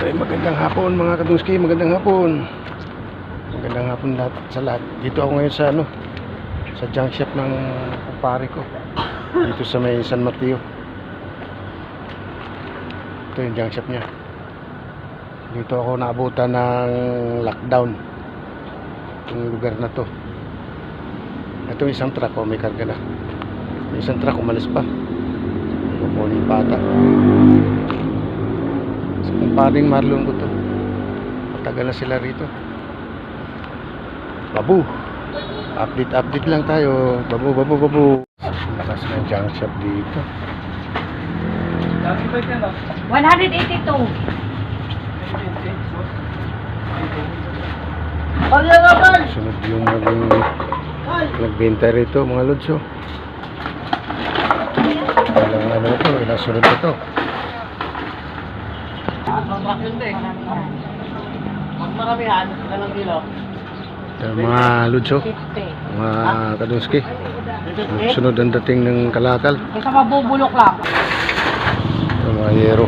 Ay, magandang hapon mga kadungski, magandang hapon. Magandang hapon lahat sa lahat. Dito ako ngayon sa sa junk shop ng kumpare ko. Dito sa may San Mateo. Ito yung junk shop niya. Dito ako naabutan ng lockdown. Itong lugar na to. Ito yung isang truck, may karga na. Yung isang truck umalis pa. Kukunin yung bata. Sa kumparing Marlon ko to. Matagal na sila rito. Babu, update lang tayo. Babu. Lakas ng junk shop dito. 182. Sunod yung nagbenta rito mga lodso. Walang ano ito, inasunod ito. Maramihan, dalang kilo. Mga lodso, mga kadungski. Sunod ang dating ng kalakal. Kaysa mabubulok lang. Ito mga yero.